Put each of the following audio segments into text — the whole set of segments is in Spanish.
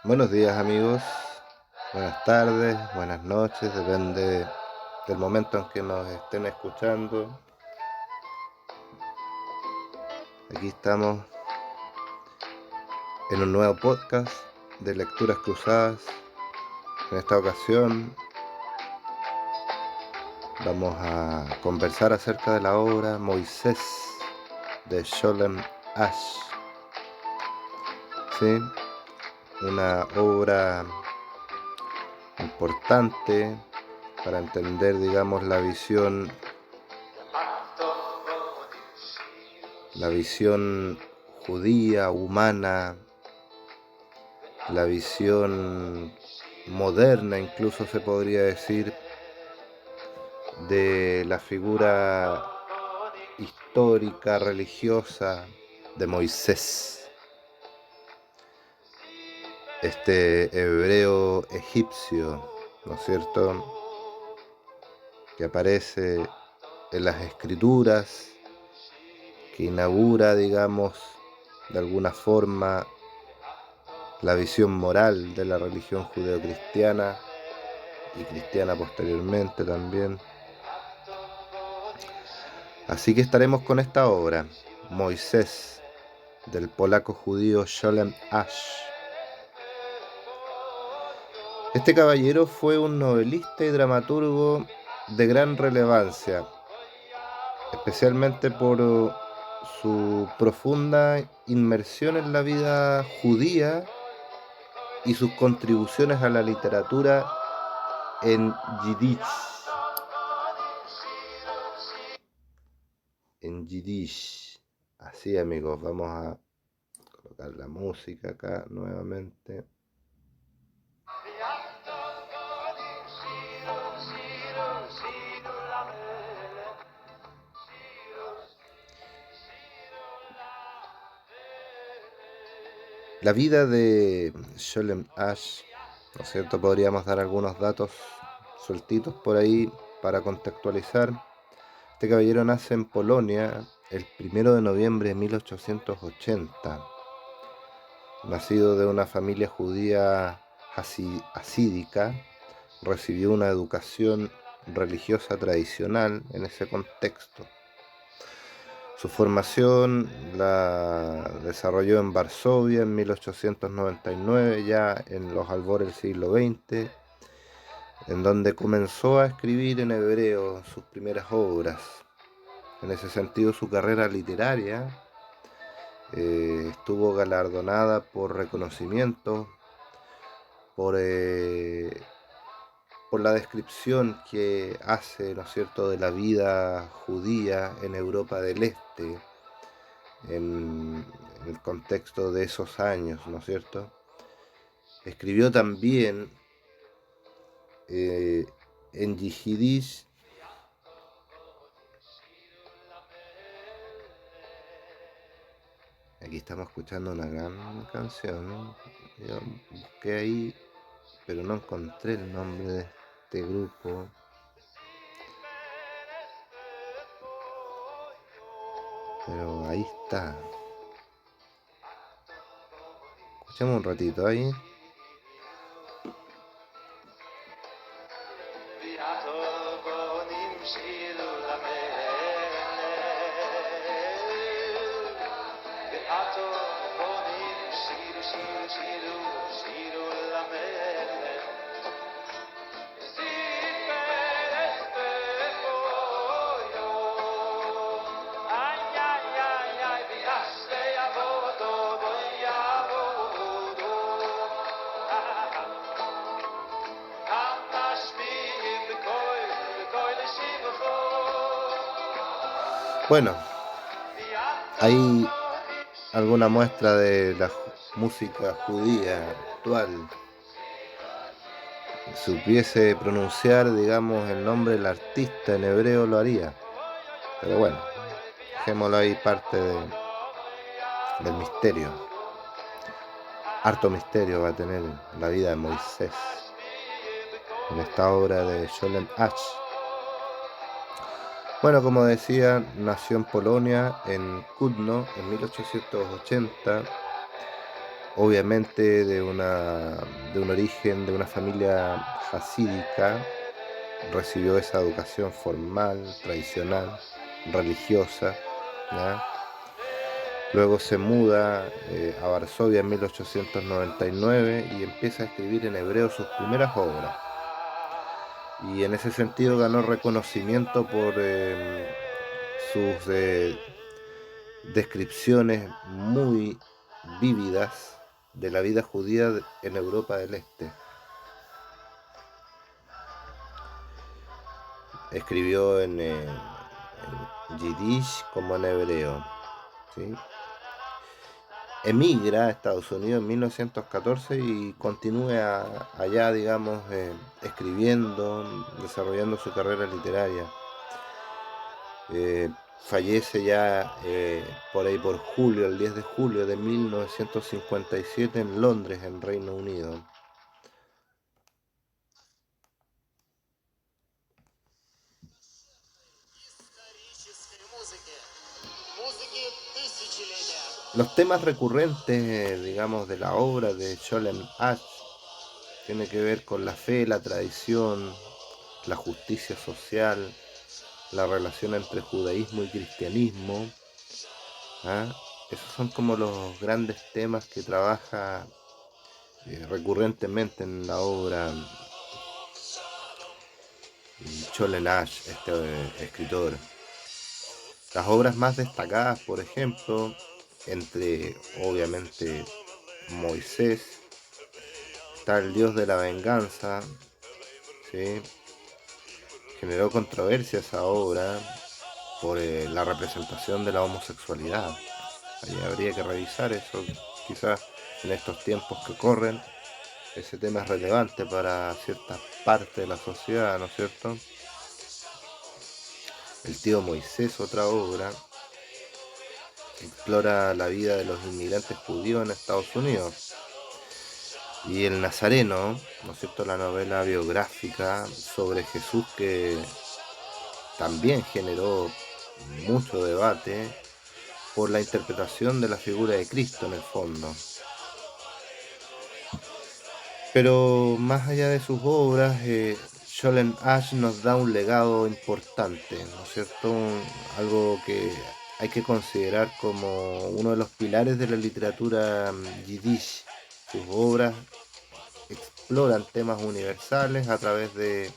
Buenos días amigos, buenas tardes, buenas noches, depende del momento en que nos estén escuchando. Aquí estamos en un nuevo podcast de Lecturas Cruzadas. En esta ocasión vamos a conversar acerca de la obra Moisés de Sholem Asch. ¿Sí? Una obra importante para entender, digamos, la visión judía, humana, la visión moderna, incluso se podría decir, de la figura histórica, religiosa de Moisés, este hebreo egipcio, ¿no es cierto?, que aparece en las escrituras, que inaugura, digamos, de alguna forma la visión moral de la religión judeocristiana y cristiana posteriormente también. Así que estaremos con esta obra, Moisés, del polaco judío Sholem Asch. Este caballero fue un novelista y dramaturgo de gran relevancia, especialmente por su profunda inmersión en la vida judía y sus contribuciones a la literatura en yiddish. Así amigos, vamos a colocar la música acá nuevamente. La vida de Sholem Asch, ¿no es cierto? Podríamos dar algunos datos sueltitos por ahí para contextualizar. Este caballero nace en Polonia el 1 de noviembre de 1880. Nacido de una familia judía hasídica, recibió una educación religiosa tradicional en ese contexto. Su formación la desarrolló en Varsovia en 1899, ya en los albores del siglo XX, en donde comenzó a escribir en hebreo sus primeras obras. En ese sentido, su carrera literaria estuvo galardonada por reconocimiento, por la descripción que hace, ¿no es cierto?, de la vida judía en Europa del Este, en el contexto de esos años, ¿no es cierto? Escribió también en yiddish. Aquí estamos escuchando una gran canción. Yo busqué ahí, pero no encontré el nombre de este grupo. Pero ahí está. Escuchemos un ratito ahí. Bueno, hay alguna muestra de la música judía actual. Si supiese pronunciar, digamos, el nombre del artista en hebreo, lo haría. Pero bueno, dejémoslo ahí, parte del misterio. Harto misterio va a tener la vida de Moisés en esta obra de Sholem Asch. Bueno, como decía, nació en Polonia, en Kutno, en 1880. obviamente de un origen, de una familia hasídica, recibió esa educación formal, tradicional, religiosa, ¿ya? Luego se muda a Varsovia en 1899 y empieza a escribir en hebreo sus primeras obras. Y en ese sentido ganó reconocimiento por sus descripciones muy vívidas de la vida judía en Europa del Este. Escribió en yiddish como en hebreo, ¿sí? Emigra a Estados Unidos en 1914 y continúa allá, digamos, escribiendo, desarrollando su carrera literaria. Fallece ya por ahí por julio, el 10 de julio de 1957 en Londres, en Reino Unido. Los temas recurrentes, digamos, de la obra de Sholem Asch tiene que ver con la fe, la tradición, la justicia social, la relación entre judaísmo y cristianismo. ¿Ah? Esos son como los grandes temas que trabaja recurrentemente en la obra Sholem Asch, este escritor. Las obras más destacadas, por ejemplo, entre obviamente Moisés, está el Dios de la venganza, ¿sí? Generó controversia esa obra por la representación de la homosexualidad. Ahí habría que revisar eso, quizás en estos tiempos que corren, ese tema es relevante para cierta parte de la sociedad, ¿no es cierto? El tío Moisés, otra obra, explora la vida de los inmigrantes judíos en Estados Unidos. Y El Nazareno, ¿no es cierto?, la novela biográfica sobre Jesús que también generó mucho debate por la interpretación de la figura de Cristo en el fondo. Pero más allá de sus obras, Sholem Asch nos da un legado importante, ¿no es cierto? Algo que hay que considerar como uno de los pilares de la literatura yiddish. Sus obras exploran temas universales a través de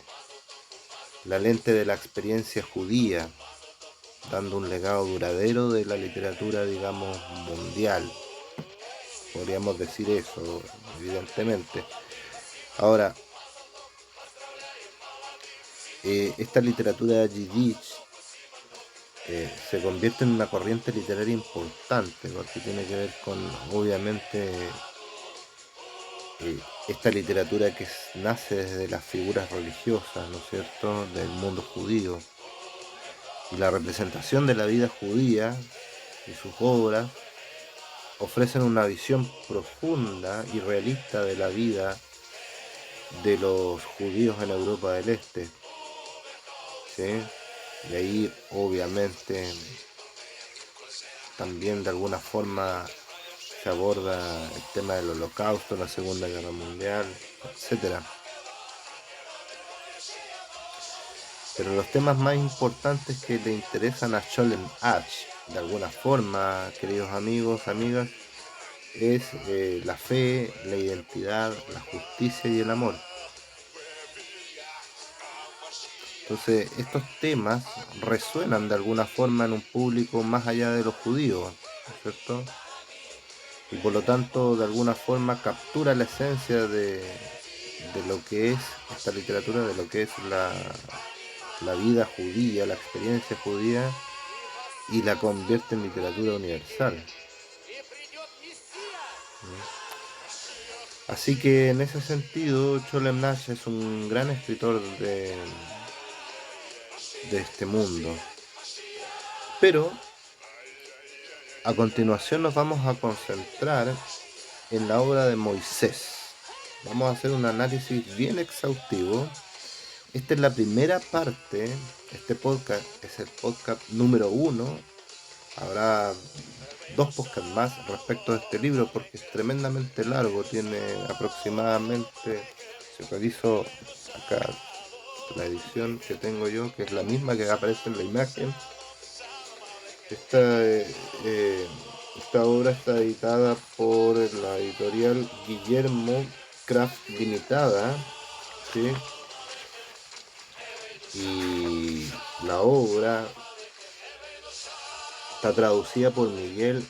la lente de la experiencia judía, dando un legado duradero de la literatura, digamos, mundial. Podríamos decir eso, evidentemente. Ahora, esta literatura yiddish se convierte en una corriente literaria importante porque tiene que ver con, obviamente, esta literatura que nace desde las figuras religiosas, ¿no es cierto?, del mundo judío. Y la representación de la vida judía y sus obras ofrecen una visión profunda y realista de la vida de los judíos en Europa del Este, ¿sí? Y ahí obviamente también de alguna forma se aborda el tema del Holocausto, la Segunda Guerra Mundial, etc. Pero los temas más importantes que le interesan a Sholem Asch, de alguna forma, queridos amigos, amigas, es la fe, la identidad, la justicia y el amor. Entonces, estos temas resuenan de alguna forma en un público más allá de los judíos, ¿no es cierto? Y por lo tanto, de alguna forma, captura la esencia de lo que es esta literatura, de lo que es la vida judía, la experiencia judía, y la convierte en literatura universal. Así que en ese sentido, Sholem Asch es un gran escritor de este mundo. Pero a continuación nos vamos a concentrar en la obra de Moisés. Vamos a hacer un análisis bien exhaustivo. Esta es la primera parte. Este podcast es el podcast número 1. Habrá 2 podcasts más respecto de este libro porque es tremendamente largo, tiene aproximadamente, si reviso acá la edición que tengo yo, que es la misma que aparece en la imagen, eh, esta obra está editada por la editorial Guillermo Craft Limitada, ¿sí? Y la obra está traducida por Miguel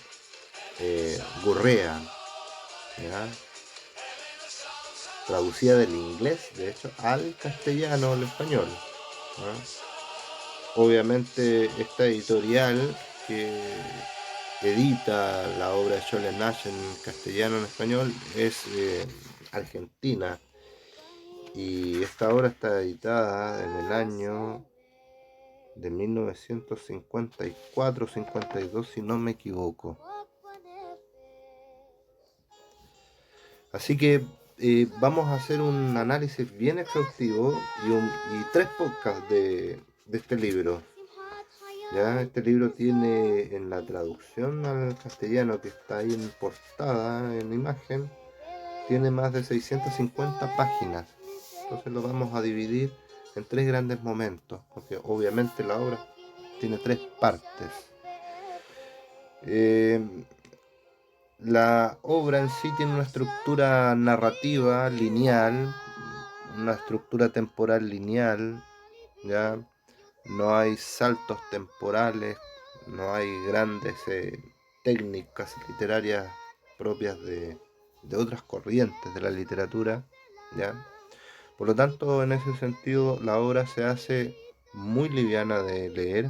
Gurrea, ¿ya? Traducida del inglés, de hecho, al castellano, al español, ¿ya? Obviamente esta editorial que edita la obra de Scholle Nash en castellano, en español, es argentina, y esta obra está editada en el año de 1954-52, si no me equivoco. Así que vamos a hacer un análisis bien exhaustivo y 3 podcasts de este libro. Ya este libro tiene en la traducción al castellano que está ahí en portada, en imagen, tiene más de 650 páginas. Entonces lo vamos a dividir en 3 grandes momentos, porque obviamente la obra tiene 3 partes. La obra en sí tiene una estructura narrativa lineal, una estructura temporal lineal, ¿ya? No hay saltos temporales, no hay grandes técnicas literarias propias de otras corrientes de la literatura, ¿ya? Por lo tanto, en ese sentido, la obra se hace muy liviana de leer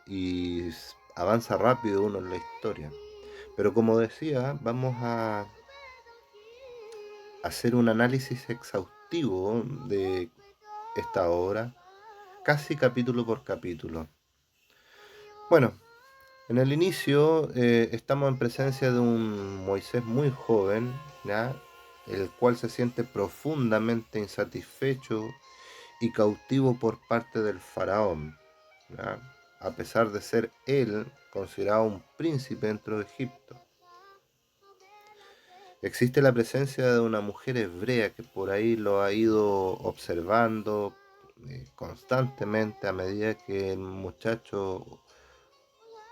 y avanza rápido uno en la historia. Pero como decía, vamos a hacer un análisis exhaustivo de esta obra, casi capítulo por capítulo. Bueno, en el inicio estamos en presencia de un Moisés muy joven, ¿ya? El cual se siente profundamente insatisfecho y cautivo por parte del faraón, ¿ya? A pesar de ser él considerado un príncipe dentro de Egipto. Existe la presencia de una mujer hebrea que por ahí lo ha ido observando constantemente a medida que el muchacho,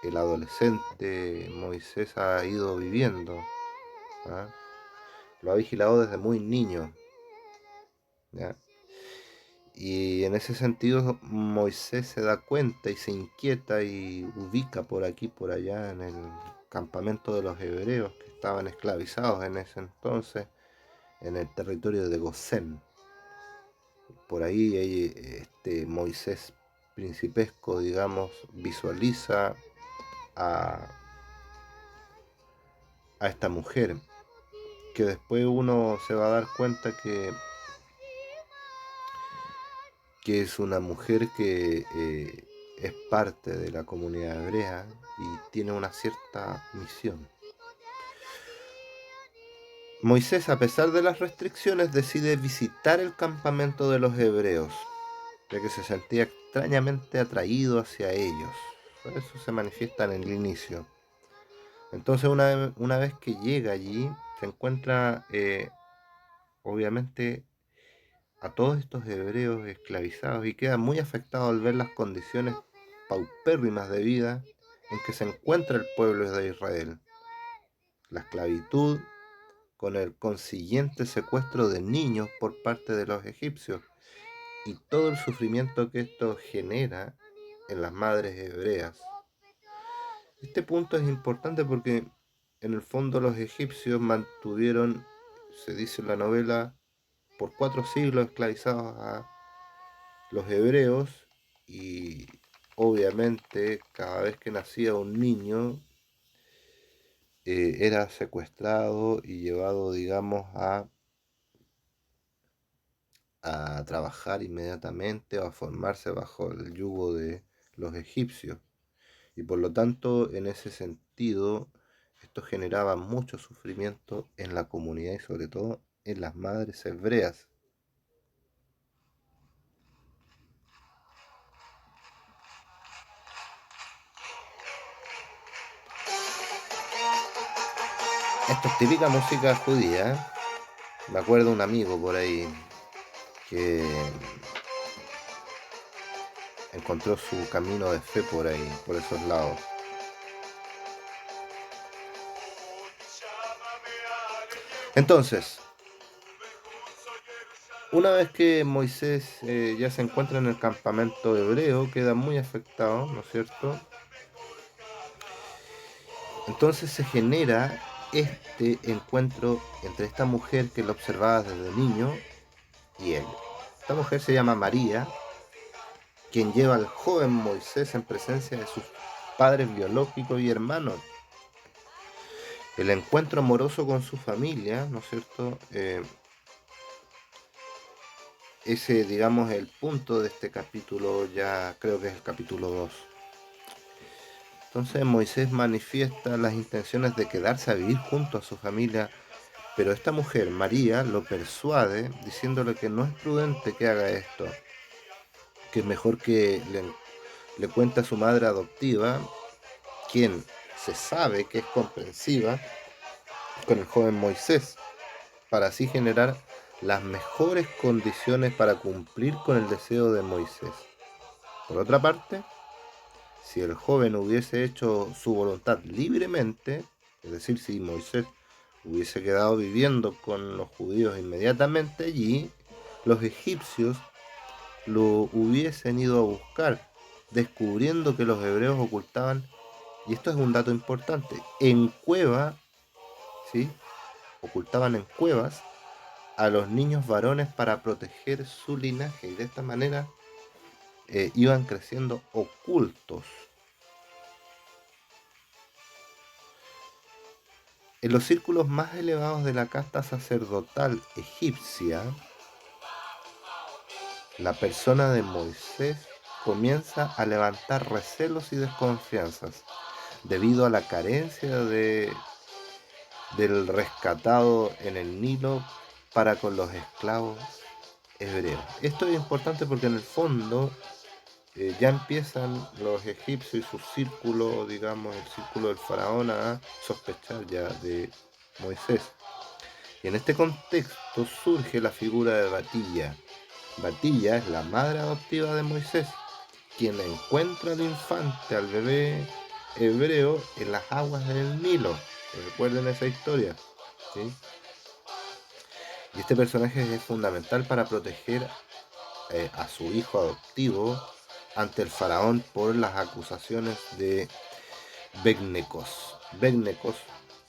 el adolescente Moisés ha ido viviendo, ¿ah? Lo ha vigilado desde muy niño, ¿ya? Y en ese sentido Moisés se da cuenta y se inquieta y ubica por aquí, por allá en el campamento de los hebreos que estaban esclavizados en ese entonces en el territorio de Gosén. Por ahí Moisés principesco, digamos, visualiza a, a esta mujer, que después uno se va a dar cuenta que es una mujer que es parte de la comunidad hebrea y tiene una cierta misión. Moisés, a pesar de las restricciones, decide visitar el campamento de los hebreos, ya que se sentía extrañamente atraído hacia ellos. Eso se manifiesta en el inicio. Entonces, una vez que llega allí, se encuentra, obviamente, a todos estos hebreos esclavizados y queda muy afectado al ver las condiciones paupérrimas de vida en que se encuentra el pueblo de Israel. La esclavitud, con el consiguiente secuestro de niños por parte de los egipcios y todo el sufrimiento que esto genera en las madres hebreas. Este punto es importante porque en el fondo los egipcios mantuvieron, se dice en la novela, por 4 siglos esclavizados a los hebreos y obviamente cada vez que nacía un niño era secuestrado y llevado, digamos, a trabajar inmediatamente o a formarse bajo el yugo de los egipcios. Y por lo tanto, en ese sentido, esto generaba mucho sufrimiento en la comunidad y sobre todo en las madres hebreas. Esto es típica música judía, ¿eh? Me acuerdo un amigo por ahí que encontró su camino de fe por ahí, por esos lados. Entonces, una vez que Moisés ya se encuentra en el campamento hebreo, queda muy afectado, ¿no es cierto? Entonces se genera este encuentro entre esta mujer que lo observaba desde niño y él. Esta mujer se llama María, quien lleva al joven Moisés en presencia de sus padres biológicos y hermanos. El encuentro amoroso con su familia, ¿no es cierto? Ese, digamos, el punto de este capítulo, ya creo que es el capítulo 2. Entonces Moisés manifiesta las intenciones de quedarse a vivir junto a su familia, pero esta mujer, María, lo persuade diciéndole que no es prudente que haga esto, que es mejor que le cuente a su madre adoptiva, quien se sabe que es comprensiva con el joven Moisés, para así generar las mejores condiciones para cumplir con el deseo de Moisés. Por otra parte, si el joven hubiese hecho su voluntad libremente, es decir, si Moisés hubiese quedado viviendo con los judíos inmediatamente allí, los egipcios lo hubiesen ido a buscar, descubriendo que los hebreos ocultaban, y esto es un dato importante, en cueva, ¿sí? Ocultaban en cuevas a los niños varones para proteger su linaje, y de esta manera iban creciendo ocultos. En los círculos más elevados de la casta sacerdotal egipcia, la persona de Moisés comienza a levantar recelos y desconfianzas debido a la carencia del rescatado en el Nilo para con los esclavos hebreos. Esto es importante porque en el fondo ya empiezan los egipcios y su círculo, digamos, el círculo del faraón a sospechar ya de Moisés. Y en este contexto surge la figura de Batilla. Batilla es la madre adoptiva de Moisés, quien encuentra al infante, al bebé hebreo, en las aguas del Nilo. Recuerden esa historia, ¿sí? Y este personaje es fundamental para proteger a su hijo adoptivo ante el faraón por las acusaciones de Becnecos. Becnecos,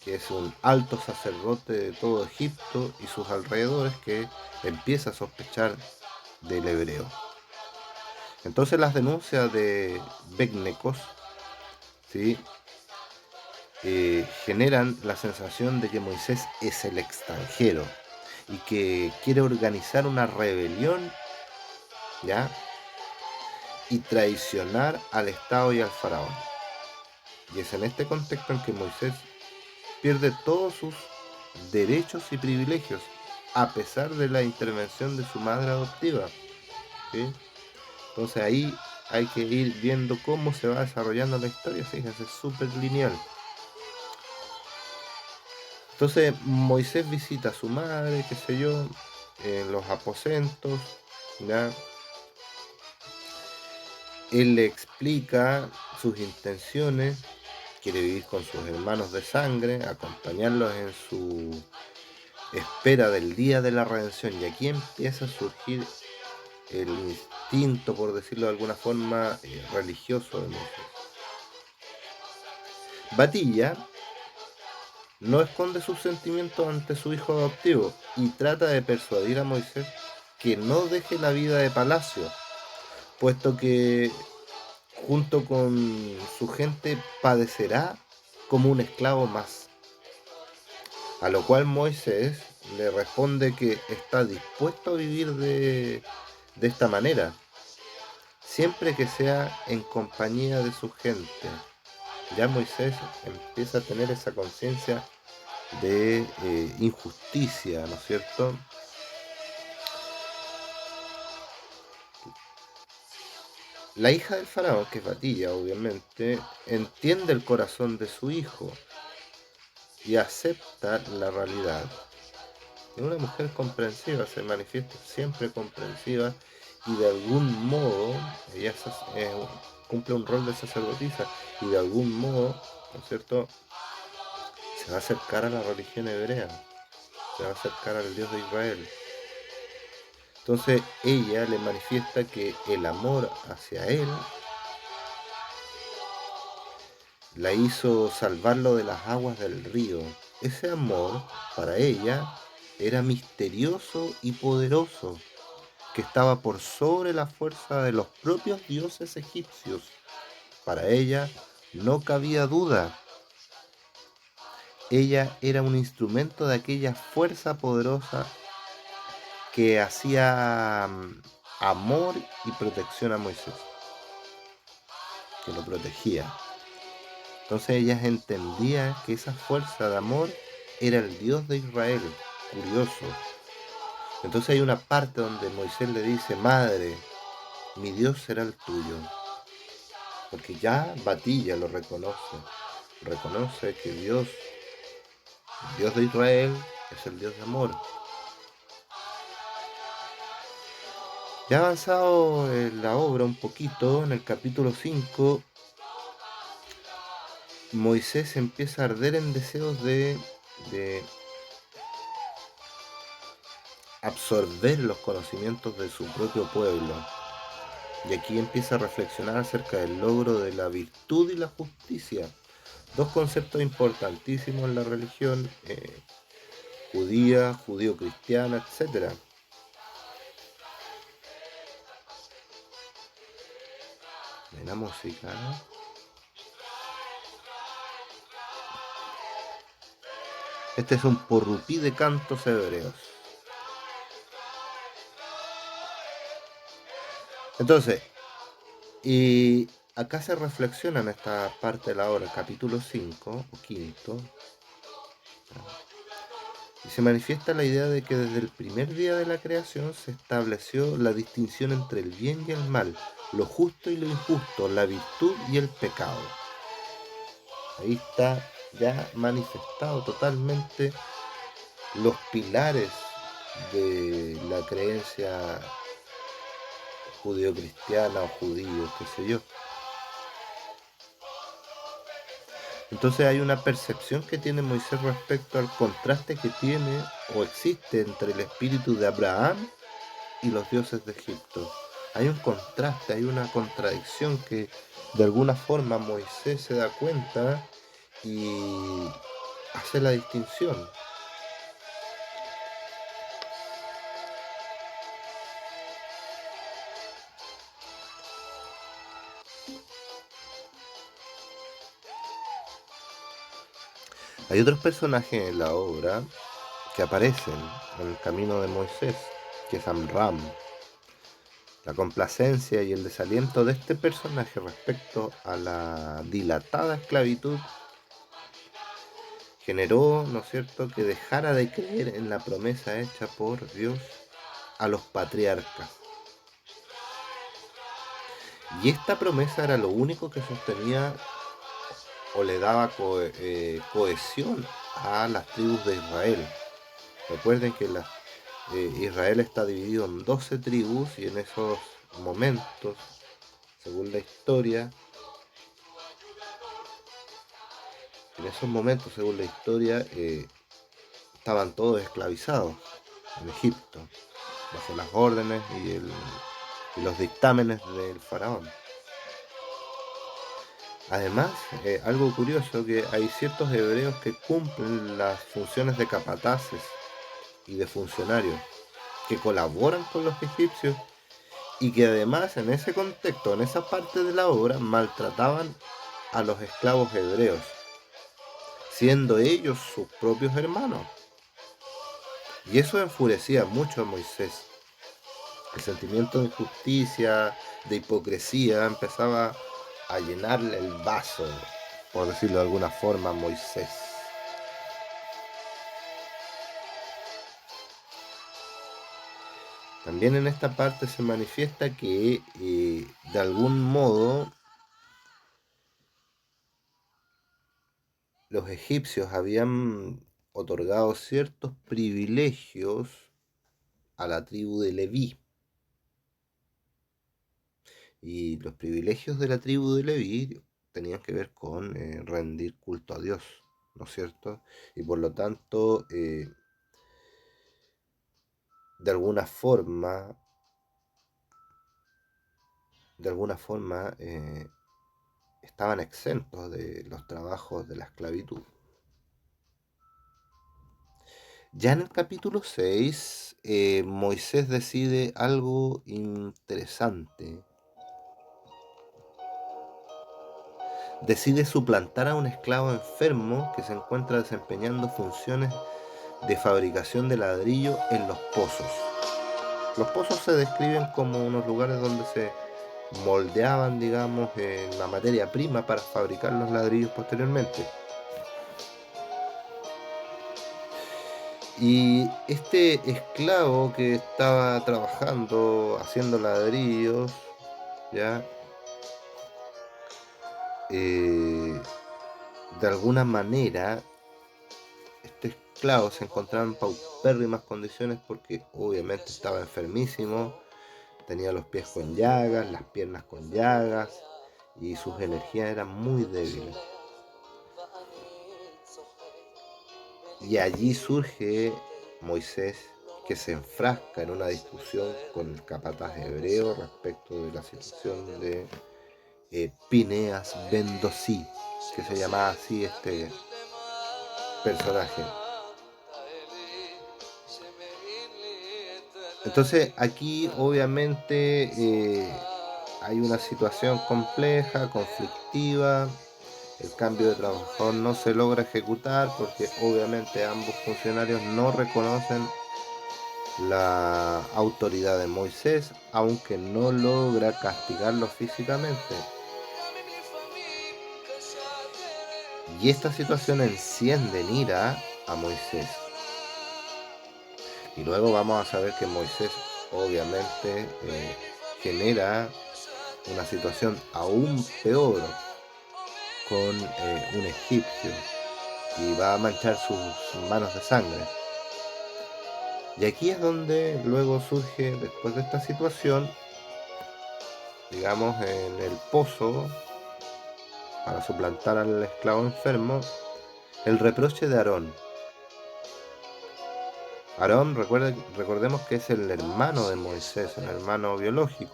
que es un alto sacerdote de todo Egipto y sus alrededores, que empieza a sospechar del hebreo. Entonces las denuncias de Becnecos, ¿sí? Generan la sensación de que Moisés es el extranjero y que quiere organizar una rebelión, ¿ya? Y traicionar al Estado y al faraón. Y es en este contexto en que Moisés pierde todos sus derechos y privilegios, a pesar de la intervención de su madre adoptiva, ¿sí? Entonces ahí hay que ir viendo cómo se va desarrollando la historia, fíjense, es súper lineal. Entonces Moisés visita a su madre, qué sé yo, en los aposentos, ¿ya? Él le explica sus intenciones, quiere vivir con sus hermanos de sangre, acompañarlos en su espera del día de la redención. Y aquí empieza a surgir el instinto, por decirlo de alguna forma, religioso de Moisés. Batilla no esconde sus sentimientos ante su hijo adoptivo y trata de persuadir a Moisés que no deje la vida de palacio, puesto que junto con su gente padecerá como un esclavo más. A lo cual Moisés le responde que está dispuesto a vivir de esta manera, siempre que sea en compañía de su gente. Ya Moisés empieza a tener esa conciencia de injusticia, ¿no es cierto? La hija del faraón, que es Batilla, obviamente, entiende el corazón de su hijo y acepta la realidad. Es una mujer comprensiva, se manifiesta siempre comprensiva y de algún modo ella cumple un rol de sacerdotisa y de algún modo, ¿no es cierto?, se va a acercar a la religión hebrea, se va a acercar al Dios de Israel. Entonces ella le manifiesta que el amor hacia él la hizo salvarlo de las aguas del río. Ese amor para ella era misterioso y poderoso, que estaba por sobre la fuerza de los propios dioses egipcios. Para ella no cabía duda. Ella era un instrumento de aquella fuerza poderosa que hacía amor y protección a Moisés, que lo protegía. Entonces ella entendía que esa fuerza de amor era el Dios de Israel. Curioso. Entonces hay una parte donde Moisés le dice: madre, mi Dios será el tuyo. Porque ya Batilla lo reconoce. Reconoce que Dios, el Dios de Israel, es el Dios de amor. Ya avanzado en la obra un poquito, en el capítulo 5, Moisés empieza a arder en deseos de absorber los conocimientos de su propio pueblo. Y aquí empieza a reflexionar acerca del logro de la virtud y la justicia. Dos conceptos importantísimos en la religión judía, judío-cristiana, etc. De la música, ¿no? Este es un porrupí de cantos hebreos. Entonces, y acá se reflexiona en esta parte de la obra, capítulo 5 o quinto, y se manifiesta la idea de que desde el primer día de la creación se estableció la distinción entre el bien y el mal, lo justo y lo injusto, la virtud y el pecado. Ahí está ya manifestado totalmente los pilares de la creencia judío-cristiana o judío, qué sé yo. Entonces hay una percepción que tiene Moisés respecto al contraste que tiene o existe entre el espíritu de Abraham y los dioses de Egipto. Hay un contraste, hay una contradicción que de alguna forma Moisés se da cuenta y hace la distinción. Hay otros personajes en la obra que aparecen en el camino de Moisés, que es Amram. La complacencia y el desaliento de este personaje respecto a la dilatada esclavitud generó, ¿no es cierto?, que dejara de creer en la promesa hecha por Dios a los patriarcas. Y esta promesa era lo único que sostenía o le daba cohesión a las tribus de Israel. Recuerden que Israel está dividido en 12 tribus y en esos momentos, según la historia, estaban todos esclavizados en Egipto, bajo las órdenes y los dictámenes del faraón. Además, algo curioso, que hay ciertos hebreos que cumplen las funciones de capataces y de funcionarios, que colaboran con los egipcios y que además en ese contexto, en esa parte de la obra, maltrataban a los esclavos hebreos, siendo ellos sus propios hermanos. Y eso enfurecía mucho a Moisés. El sentimiento de injusticia, de hipocresía, empezaba a llenarle el vaso, por decirlo de alguna forma, a Moisés. También en esta parte se manifiesta que de algún modo los egipcios habían otorgado ciertos privilegios a la tribu de Leví. Y los privilegios de la tribu de Leví tenían que ver con rendir culto a Dios, ¿no es cierto? Y por lo tanto, de alguna forma, estaban exentos de los trabajos de la esclavitud. Ya en el capítulo 6, Moisés decide algo interesante. Decide suplantar a un esclavo enfermo que se encuentra desempeñando funciones de fabricación de ladrillo en los pozos. Los pozos se describen como unos lugares donde se moldeaban, digamos, la materia prima para fabricar los ladrillos posteriormente. Y este esclavo que estaba trabajando, haciendo ladrillos, ya, de alguna manera, este esclavo se encontraba en paupérrimas condiciones porque obviamente estaba enfermísimo, tenía los pies con llagas, las piernas con llagas y sus energías eran muy débiles. Y allí surge Moisés, que se enfrasca en una discusión con el capataz hebreo respecto de la situación de Pineas ben Dosi, que se llamaba así este personaje. Entonces aquí obviamente hay una situación compleja, conflictiva. El cambio de trabajador no se logra ejecutar porque obviamente ambos funcionarios no reconocen la autoridad de Moisés, aunque no logra castigarlo físicamente. Y esta situación enciende en ira a Moisés. Y luego vamos a saber que Moisés obviamente genera una situación aún peor con un egipcio y va a manchar sus manos de sangre. Y aquí es donde luego surge, después de esta situación, digamos, en el pozo, para suplantar al esclavo enfermo, el reproche de Aarón. Aarón, recordemos que es el hermano de Moisés, el hermano biológico.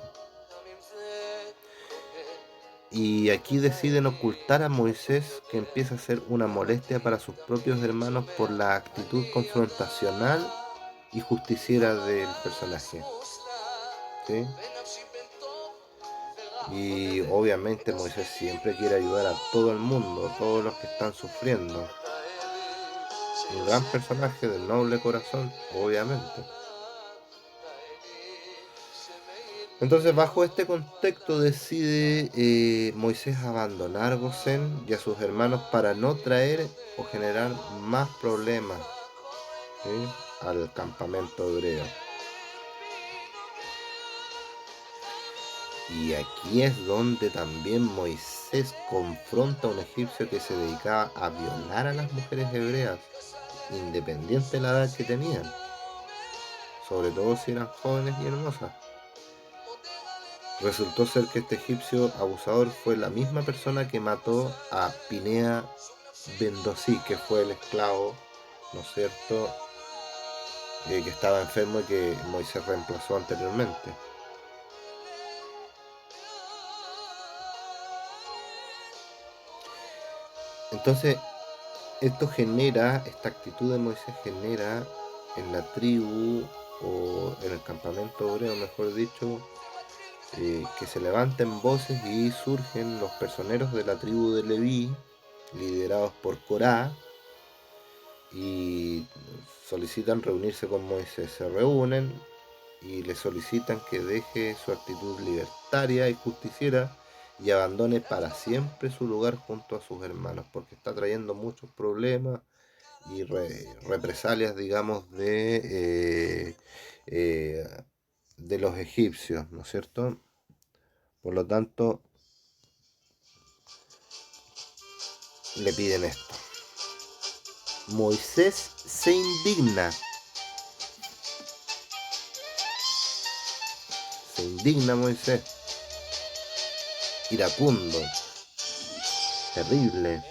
Y aquí deciden ocultar a Moisés, que empieza a ser una molestia para sus propios hermanos por la actitud confrontacional y justiciera del personaje. ¿Sí? Y obviamente Moisés siempre quiere ayudar a todo el mundo, a todos los que están sufriendo. Un gran personaje del noble corazón, obviamente. Entonces, bajo este contexto decide Moisés abandonar Gosén y a sus hermanos para no traer o generar más problemas, ¿sí?, al campamento hebreo. Y aquí es donde también Moisés confronta a un egipcio que se dedicaba a violar a las mujeres hebreas, independiente de la edad que tenían, sobre todo si eran jóvenes y hermosas. Resultó ser que este egipcio abusador fue la misma persona que mató a Pinea ben Dosi, que fue el esclavo, ¿no es cierto?, que estaba enfermo y que Moisés reemplazó anteriormente. Entonces, esta actitud de Moisés genera en la tribu, o en el campamento hebreo, mejor dicho, que se levanten voces y surgen los personeros de la tribu de Leví, liderados por Corá, y solicitan reunirse con Moisés. Se reúnen y le solicitan que deje su actitud libertaria y justiciera y abandone para siempre su lugar junto a sus hermanos, porque está trayendo muchos problemas y represalias, digamos, de los egipcios, ¿no es cierto? Por lo tanto, le piden esto. Moisés se indigna. Se indigna Moisés. Iracundo. Terrible.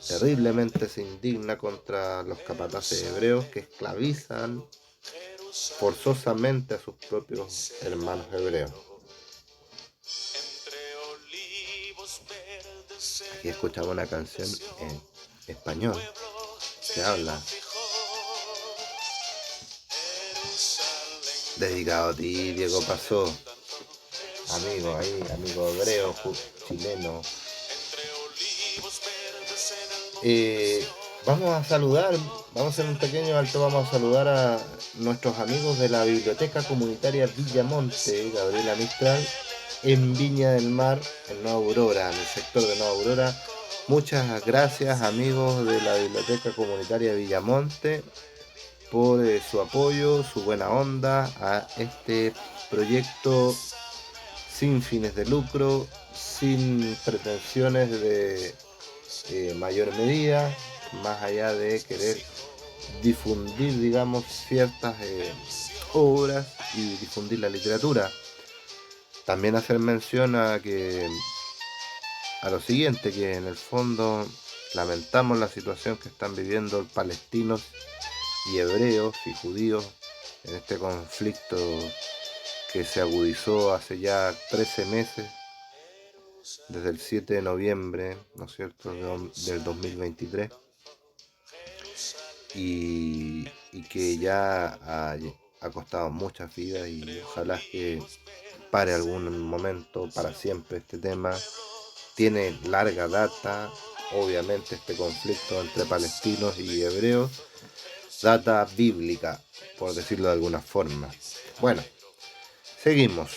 Terriblemente se indigna contra los capataces hebreos que esclavizan forzosamente a sus propios hermanos hebreos. Aquí escuchamos una canción en español que habla dedicado a ti, Diego Pasó, amigo ahí, amigo hebreo, chileno. Vamos a saludar, vamos a hacer un pequeño alto, vamos a saludar a nuestros amigos de la Biblioteca Comunitaria Villamonte, Gabriela Mistral, en Viña del Mar, en Nueva Aurora, en el sector de Nueva Aurora. Muchas gracias, amigos de la Biblioteca Comunitaria Villamonte, por su apoyo, su buena onda a este proyecto sin fines de lucro, sin pretensiones de mayor medida, más allá de querer difundir, digamos, ciertas obras y difundir la literatura. También hacer mención a lo siguiente, que en el fondo lamentamos la situación que están viviendo palestinos y hebreos y judíos en este conflicto que se agudizó hace ya 13 meses, desde el 7 de noviembre, ¿no es cierto?, del 2023, y que ya ha costado muchas vidas, y ojalá que pare algún momento, para siempre este tema. Tiene larga data, obviamente, este conflicto entre palestinos y hebreos, data bíblica, por decirlo de alguna forma. Bueno, seguimos.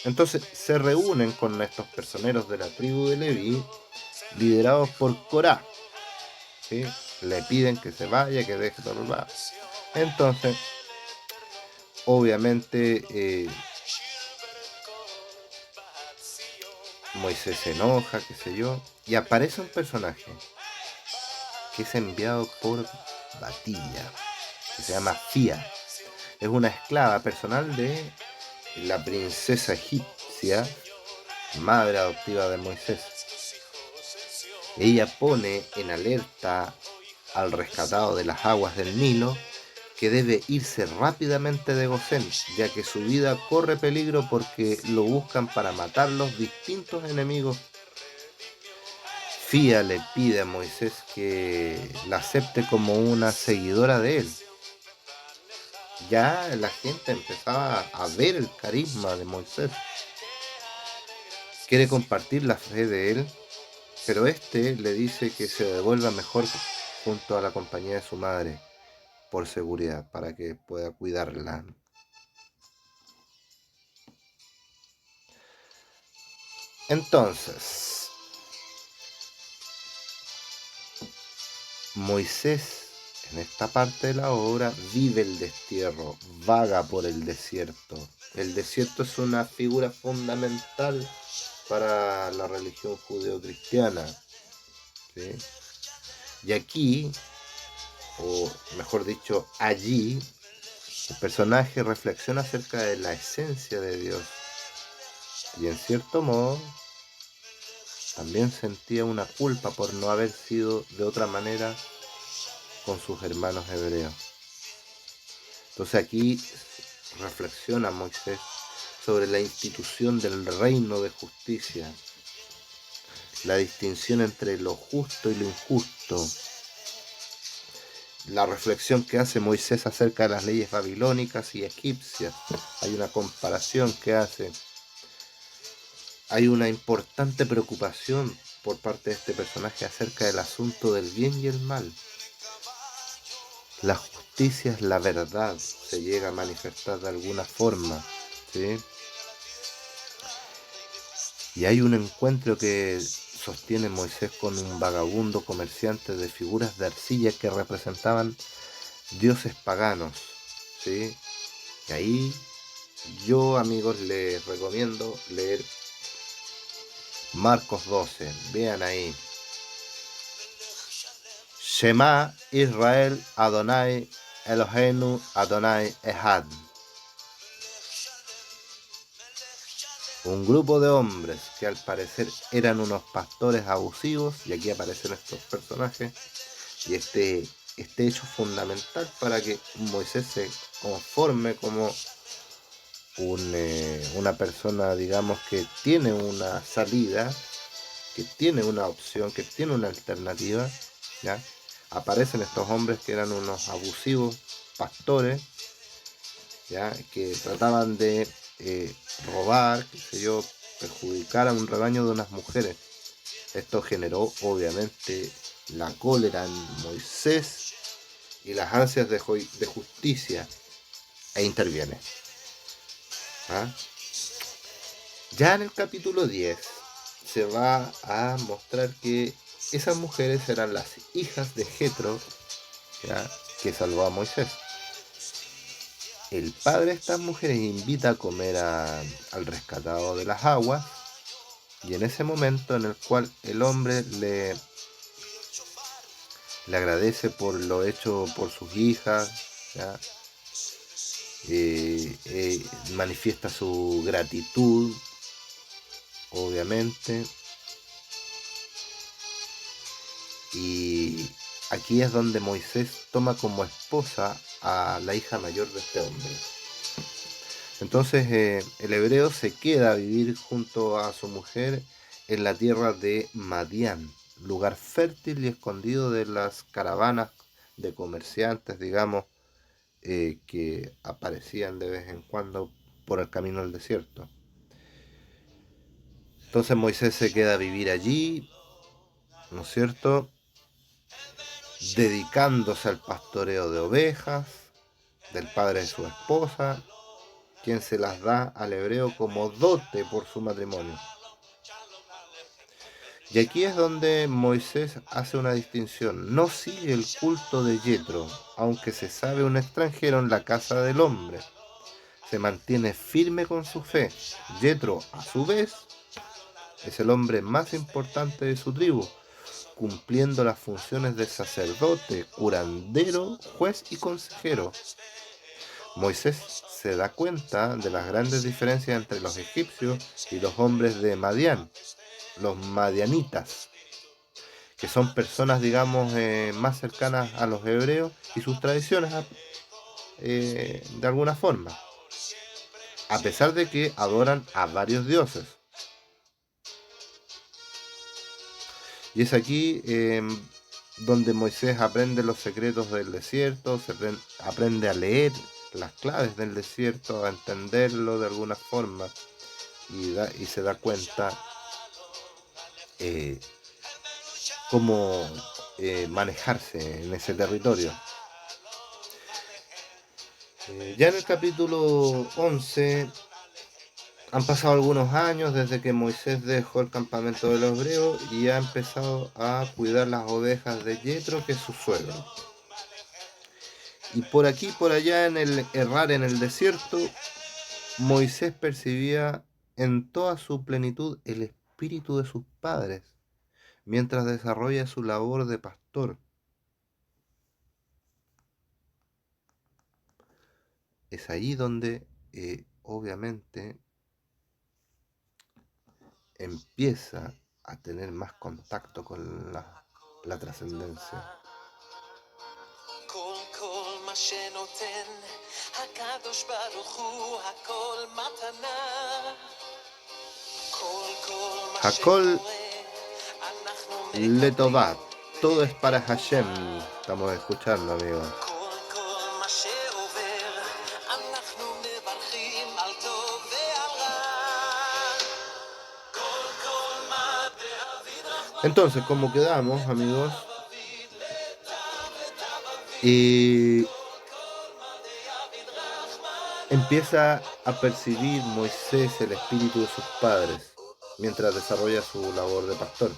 Entonces se reúnen con estos personeros de la tribu de Leví, liderados por Corá, ¿sí? Le piden que se vaya, que deje todo el lado. Entonces, obviamente, Moisés se enoja, qué sé yo, y aparece un personaje que es enviado por Batilla, que se llama Fía. Es una esclava personal de la princesa egipcia, madre adoptiva de Moisés. Ella pone en alerta al rescatado de las aguas del Nilo que debe irse rápidamente de Gosén, ya que su vida corre peligro porque lo buscan para matar los distintos enemigos. Fía le pide a Moisés que la acepte como una seguidora de él. Ya la gente empezaba a ver el carisma de Moisés. Quiere compartir la fe de él, pero este le dice que se devuelva mejor junto a la compañía de su madre, por seguridad, para que pueda cuidarla. Entonces, Moisés, en esta parte de la obra, vive el destierro, vaga por el desierto. El desierto es una figura fundamental para la religión judeocristiana, ¿sí? Y aquí, o mejor dicho, allí, el personaje reflexiona acerca de la esencia de Dios. Y en cierto modo, también sentía una culpa por no haber sido de otra manera con sus hermanos hebreos. Entonces aquí reflexiona Moisés sobre la institución del reino de justicia, la distinción entre lo justo y lo injusto, la reflexión que hace Moisés acerca de las leyes babilónicas y egipcias. Hay una comparación que hace. Hay una importante preocupación por parte de este personaje acerca del asunto del bien y el mal. La justicia es la verdad, se llega a manifestar de alguna forma, ¿sí? Y hay un encuentro que sostiene Moisés con un vagabundo comerciante de figuras de arcilla que representaban dioses paganos, ¿sí? Y ahí yo, amigos, les recomiendo leer Marcos 12, vean ahí. Shema Israel Adonai Eloheinu Adonai Ehad. Un grupo de hombres que al parecer eran unos pastores abusivos, y aquí aparecen estos personajes, y este hecho fundamental para que Moisés se conforme como una persona, digamos, que tiene una salida, que tiene una opción, que tiene una alternativa, ¿ya? Aparecen estos hombres que eran unos abusivos pastores, ¿ya? Que trataban de robar, qué sé yo, perjudicar a un rebaño de unas mujeres. Esto generó obviamente la cólera en Moisés y las ansias de justicia, e interviene. ¿Ah? Ya en el capítulo 10 se va a mostrar que esas mujeres eran las hijas de Jetro, ¿ya? Que salvó a Moisés. El padre de estas mujeres invita a comer al rescatado de las aguas, y en ese momento en el cual el hombre le agradece por lo hecho por sus hijas, ¿ya? Manifiesta su gratitud, obviamente, y aquí es donde Moisés toma como esposa a la hija mayor de este hombre. Entonces el hebreo se queda a vivir junto a su mujer en la tierra de Madián, lugar fértil y escondido de las caravanas de comerciantes, digamos, que aparecían de vez en cuando por el camino al desierto. Entonces Moisés se queda a vivir allí, ¿no es cierto?, dedicándose al pastoreo de ovejas del padre de su esposa, quien se las da al hebreo como dote por su matrimonio. Y aquí es donde Moisés hace una distinción. No sigue el culto de Jetro, aunque se sabe un extranjero en la casa del hombre. Se mantiene firme con su fe. Jetro, a su vez, es el hombre más importante de su tribu, cumpliendo las funciones de sacerdote, curandero, juez y consejero. Moisés se da cuenta de las grandes diferencias entre los egipcios y los hombres de Madián, los madianitas, que son personas, digamos, más cercanas a los hebreos y sus tradiciones, de alguna forma, a pesar de que adoran a varios dioses. Y es aquí donde Moisés aprende los secretos del desierto, aprende a leer las claves del desierto, a entenderlo de alguna forma, y se da cuenta cómo manejarse en ese territorio. Ya en el capítulo 11 han pasado algunos años desde que Moisés dejó el campamento de los hebreos y ha empezado a cuidar las ovejas de Jetro, que es su suegro. Y por aquí, por allá, en el errar en el desierto, Moisés percibía en toda su plenitud el espíritu de sus padres, mientras desarrolla su labor de pastor. Es allí donde, obviamente, empieza a tener más contacto con la trascendencia. Hakol Letová, todo es para Hashem. Estamos escuchando, amigos. Entonces, como quedamos, amigos, empieza a percibir Moisés el espíritu de sus padres mientras desarrolla su labor de pastor.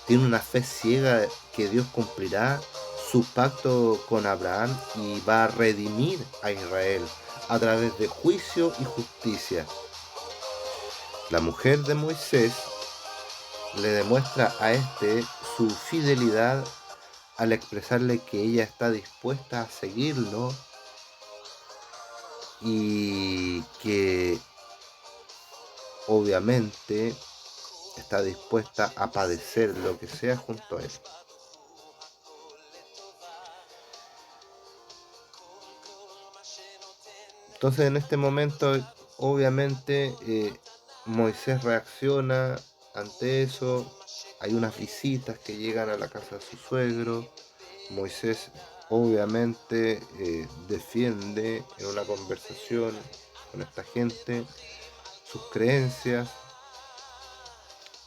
Tiene una fe ciega que Dios cumplirá su pacto con Abraham y va a redimir a Israel a través de juicio y justicia. La mujer de Moisés le demuestra a este su fidelidad al expresarle que ella está dispuesta a seguirlo y que obviamente está dispuesta a padecer lo que sea junto a él. Entonces en este momento, obviamente, Moisés reacciona ante eso. Hay unas visitas que llegan a la casa de su suegro. Moisés obviamente defiende en una conversación con esta gente sus creencias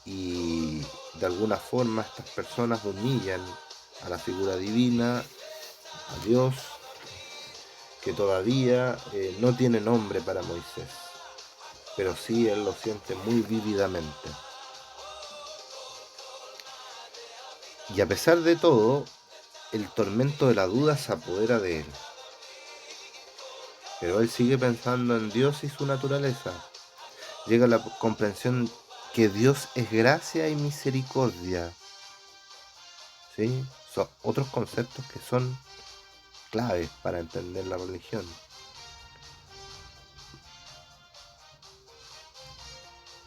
y de alguna forma estas personas humillan a la figura divina, a Dios, que todavía no tiene nombre para Moisés, pero sí él lo siente muy vívidamente. Y a pesar de todo, el tormento de la duda se apodera de él. Pero él sigue pensando en Dios y su naturaleza. Llega a la comprensión que Dios es gracia y misericordia. ¿Sí? Son otros conceptos que son claves para entender la religión.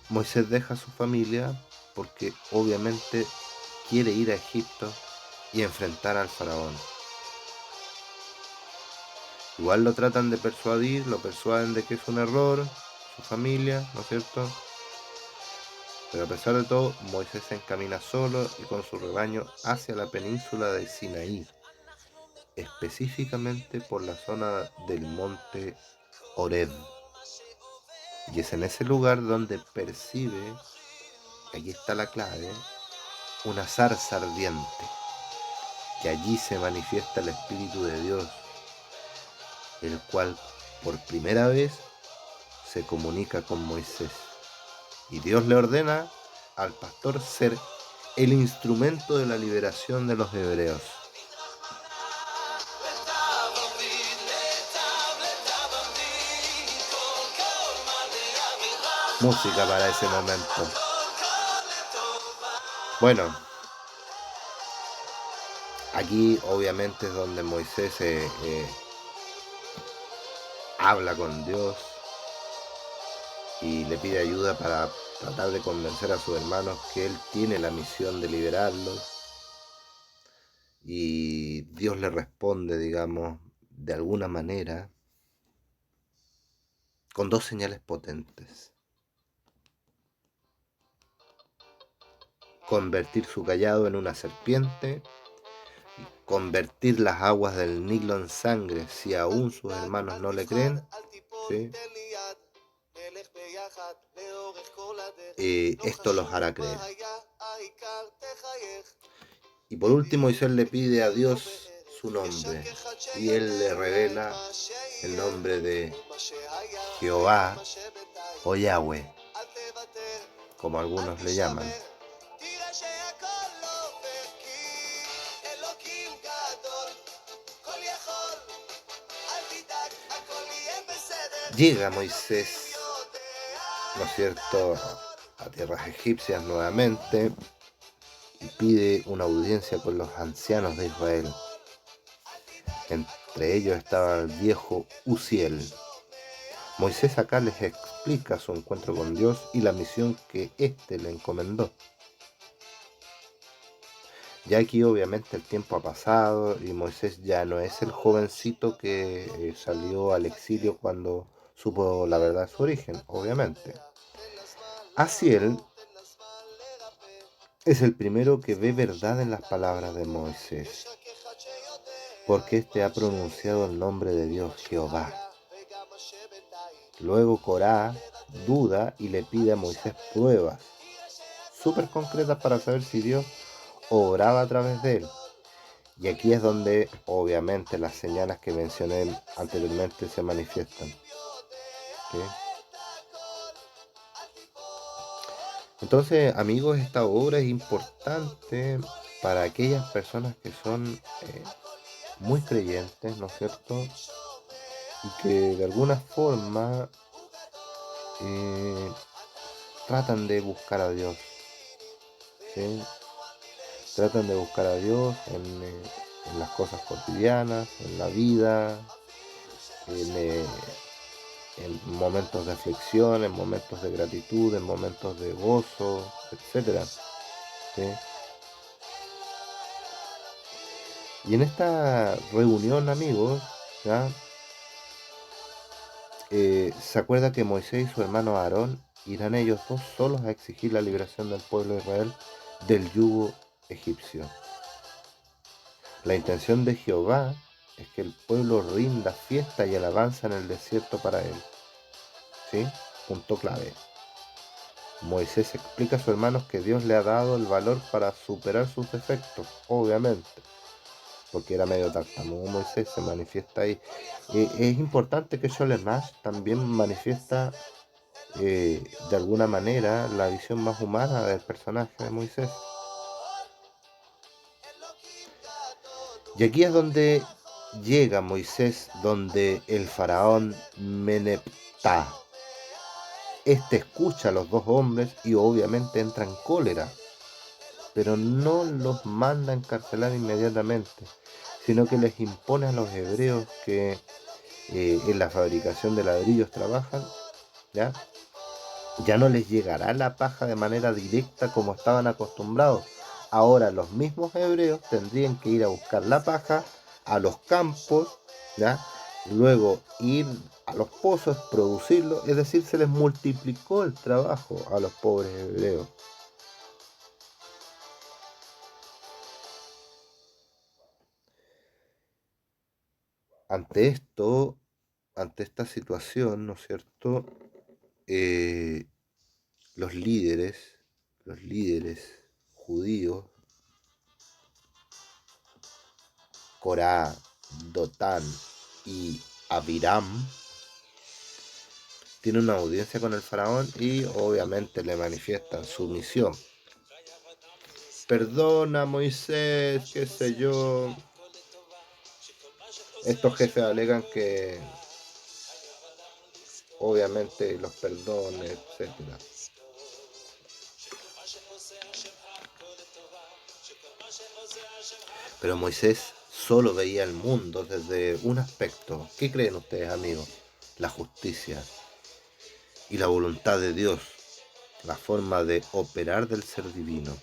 Moisés deja a su familia porque obviamente quiere ir a Egipto y enfrentar al faraón. Igual lo tratan de persuadir, lo persuaden de que es un error, su familia, ¿no es cierto? Pero a pesar de todo, Moisés se encamina solo y con su rebaño hacia la península de Sinaí, específicamente por la zona del monte Horeb. Y es en ese lugar donde percibe, aquí está la clave, una zarza ardiente, que allí se manifiesta el Espíritu de Dios, el cual por primera vez se comunica con Moisés. Y Dios le ordena al pastor ser el instrumento de la liberación de los hebreos. Música para ese momento. Bueno, aquí obviamente es donde Moisés habla con Dios y le pide ayuda para tratar de convencer a sus hermanos que él tiene la misión de liberarlos. Y Dios le responde, digamos, de alguna manera, con dos señales potentes. Convertir su callado en una serpiente, convertir las aguas del Nilo en sangre si aún sus hermanos no le creen, ¿sí? Esto los hará creer. Y por último, Moisés le pide a Dios su nombre y él le revela el nombre de Jehová o Yahweh, como algunos le llaman. Llega Moisés, ¿no es cierto?, a tierras egipcias nuevamente y pide una audiencia con los ancianos de Israel. Entre ellos estaba el viejo Uziel. Moisés acá les explica su encuentro con Dios y la misión que éste le encomendó. Ya aquí obviamente el tiempo ha pasado y Moisés ya no es el jovencito que salió al exilio cuando supo la verdad de su origen, obviamente. Asiel es el primero que ve verdad en las palabras de Moisés, porque éste ha pronunciado el nombre de Dios, Jehová. Luego Corá duda y le pide a Moisés pruebas súper concretas para saber si Dios obraba a través de él. Y aquí es donde obviamente las señales que mencioné anteriormente se manifiestan. ¿Sí? Entonces, amigos, esta obra es importante para aquellas personas que son muy creyentes, ¿no es cierto? Y que de alguna forma tratan de buscar a Dios, ¿sí? Tratan de buscar a Dios en las cosas cotidianas, en la vida, en, eh, en momentos de aflicción, en momentos de gratitud, en momentos de gozo, etcétera, ¿sí? Y en esta reunión, amigos, ¿ya? Se acuerda que Moisés y su hermano Aarón irán ellos dos solos a exigir la liberación del pueblo de Israel del yugo egipcio. La intención de Jehová es que el pueblo rinda fiesta y alabanza en el desierto para él. ¿Sí? Punto clave. Moisés explica a sus hermanos que Dios le ha dado el valor para superar sus defectos, obviamente, porque era medio tartamudo. Moisés se manifiesta ahí. Es importante que Sholem también manifiesta de alguna manera la visión más humana del personaje de Moisés. Y aquí es donde llega Moisés, donde el faraón Meneptah. Este escucha a los dos hombres y obviamente entra en cólera, pero no los manda a encarcelar inmediatamente, sino que les impone a los hebreos que en la fabricación de ladrillos trabajan, ¿ya? Ya no les llegará la paja de manera directa como estaban acostumbrados. Ahora los mismos hebreos tendrían que ir a buscar la paja a los campos, ¿ya? Luego ir a los pozos, producirlo, es decir, se les multiplicó el trabajo a los pobres hebreos. Ante esto, ante esta situación, ¿no es cierto? Eh, los líderes judíos, Corá, Dotán y Abiram, tienen una audiencia con el faraón y obviamente le manifiestan su misión. Perdona, Moisés, qué sé yo. Estos jefes alegan que obviamente los perdone, etcétera. Pero Moisés solo veía el mundo desde un aspecto. ¿Qué creen ustedes, amigos? La justicia y la voluntad de Dios, la forma de operar del ser divino.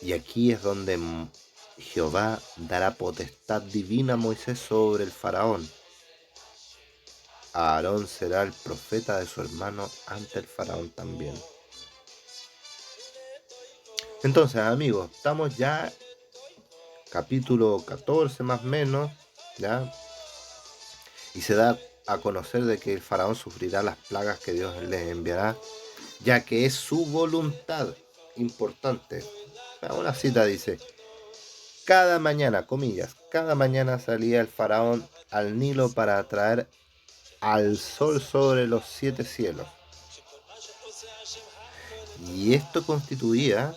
Y aquí es donde Jehová dará potestad divina a Moisés sobre el faraón. Aarón será el profeta de su hermano ante el faraón también. Entonces, amigos, estamos ya capítulo 14 más o menos, ¿ya? Y se da a conocer de que el faraón sufrirá las plagas que Dios le enviará, ya que es su voluntad. Importante. Una cita dice: cada mañana, comillas, cada mañana salía el faraón al Nilo para traer al sol sobre los 7 cielos. Y esto constituía,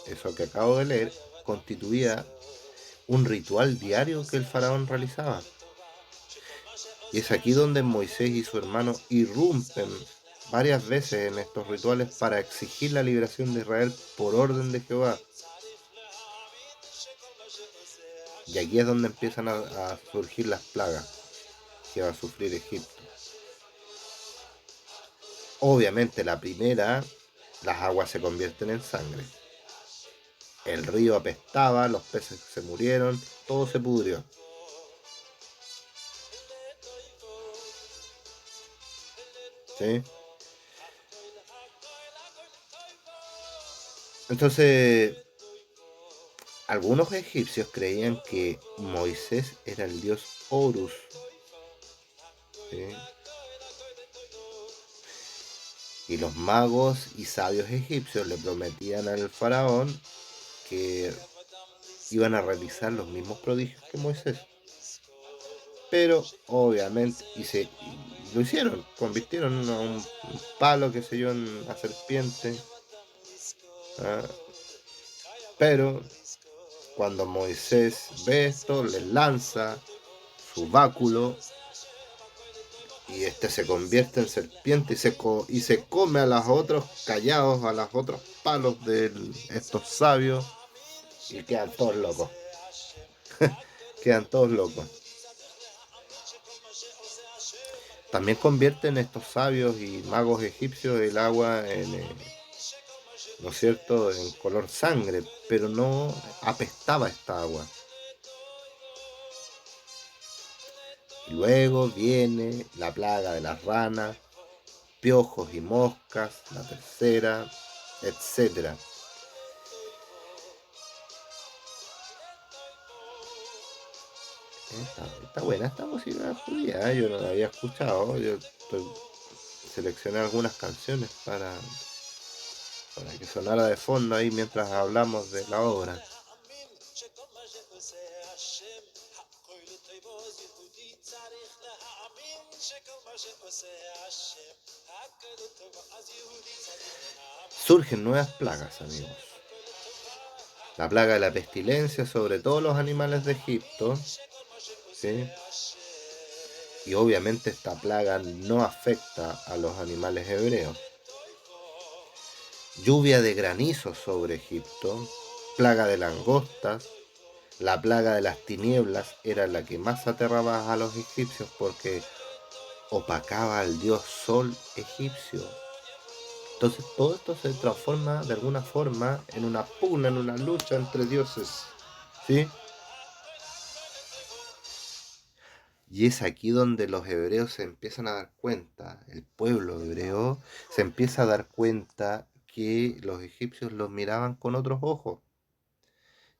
eso que acabo de leer, constituía un ritual diario que el faraón realizaba. Y es aquí donde Moisés y su hermano irrumpen varias veces en estos rituales para exigir la liberación de Israel por orden de Jehová. Y aquí es donde empiezan a surgir las plagas que va a sufrir Egipto. Obviamente la primera, las aguas se convierten en sangre. El río apestaba, los peces se murieron, todo se pudrió. ¿Sí? Entonces, algunos egipcios creían que Moisés era el dios Horus. ¿Sí? Y los magos y sabios egipcios le prometían al faraón que iban a realizar los mismos prodigios que Moisés. Pero obviamente, y lo hicieron, convirtieron a un palo, qué sé yo, en una serpiente. ¿Ah? Pero cuando Moisés ve esto, le lanza su báculo y este se convierte en serpiente y se come a los otros callados, a los otros palos de estos sabios, y quedan todos locos. Quedan todos locos. También convierten estos sabios y magos egipcios el agua en, ¿no es cierto?, en color sangre, pero no apestaba esta agua. Y luego viene la plaga de las ranas, piojos y moscas, la tercera, etcétera. Está buena esta música judía, yo no la había escuchado. Seleccioné algunas canciones para que sonara de fondo ahí mientras hablamos de la obra. Surgen nuevas plagas, amigos. La plaga de la pestilencia sobre todos los animales de Egipto, ¿sí? Y obviamente esta plaga no afecta a los animales hebreos. Lluvia de granizo sobre Egipto, plaga de langostas, la plaga de las tinieblas era la que más aterraba a los egipcios porque opacaba al dios Sol egipcio. Entonces todo esto se transforma de alguna forma en una pugna, en una lucha entre dioses, ¿sí? Y es aquí donde los hebreos se empiezan a dar cuenta, el pueblo hebreo se empieza a dar cuenta que los egipcios los miraban con otros ojos,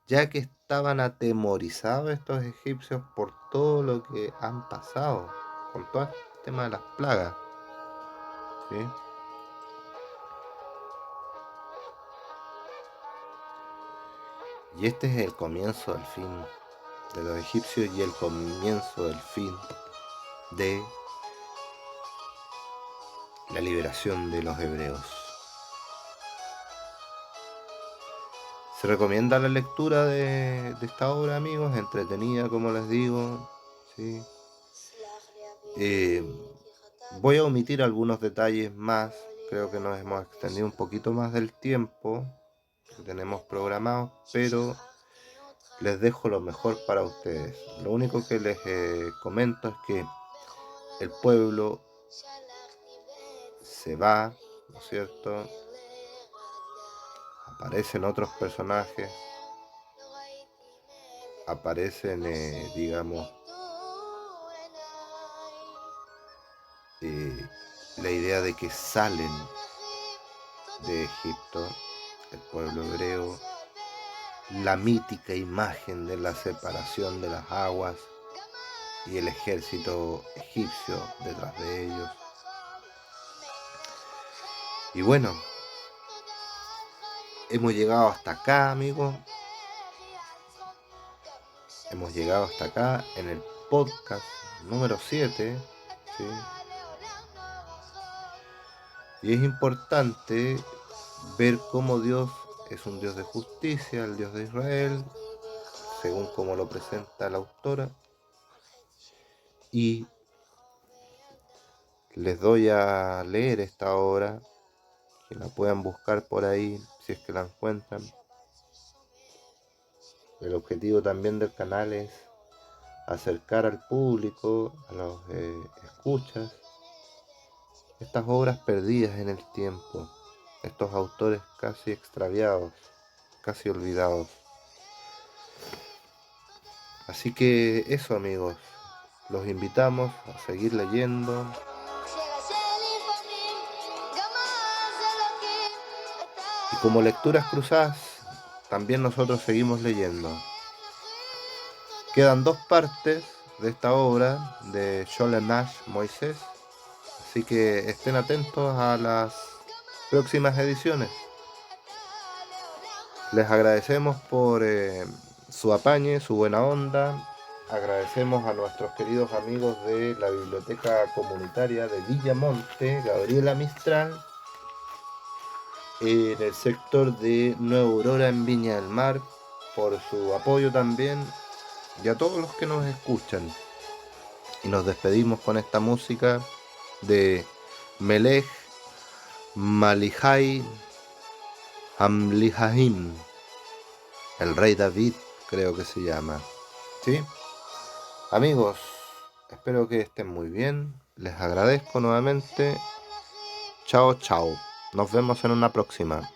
ya que estaban atemorizados estos egipcios por todo lo que han pasado, con todo este tema de las plagas, ¿sí? Y este es el comienzo del fin de los egipcios y el comienzo del fin de la liberación de los hebreos. Se recomienda la lectura de esta obra, amigos, entretenida, como les digo, ¿sí? Voy a omitir algunos detalles más, creo que nos hemos extendido un poquito más del tiempo que tenemos programado, pero les dejo lo mejor para ustedes. Lo único que les comento es que el pueblo se va, ¿no es cierto? Aparecen otros personajes, aparecen, digamos, la idea de que salen de Egipto, el pueblo hebreo, la mítica imagen de la separación de las aguas y el ejército egipcio detrás de ellos. Y bueno, hemos llegado hasta acá, amigos. Hemos llegado hasta acá en el podcast número 7, ¿sí? Y es importante ver cómo Dios es un Dios de justicia, el Dios de Israel, según como lo presenta la autora. Y les doy a leer esta obra, que la puedan buscar por ahí si es que la encuentran. El objetivo también del canal es acercar al público, a los escuchas, estas obras perdidas en el tiempo, estos autores casi extraviados, casi olvidados. Así que eso, amigos, los invitamos a seguir leyendo. Y como lecturas cruzadas, también nosotros seguimos leyendo. Quedan 2 partes de esta obra de Sholem Ash Moisés, así que estén atentos a las próximas ediciones. Les agradecemos por su apañe, su buena onda. Agradecemos a nuestros queridos amigos de la Biblioteca Comunitaria de Villamonte, Gabriela Mistral, en el sector de Nueva Aurora en Viña del Mar, por su apoyo también, y a todos los que nos escuchan. Y nos despedimos con esta música de Melech Malihai Amlihaim, el rey David, creo que se llama. ¿Sí? Amigos, espero que estén muy bien. Les agradezco nuevamente. Chao, chao. Nos vemos en una próxima.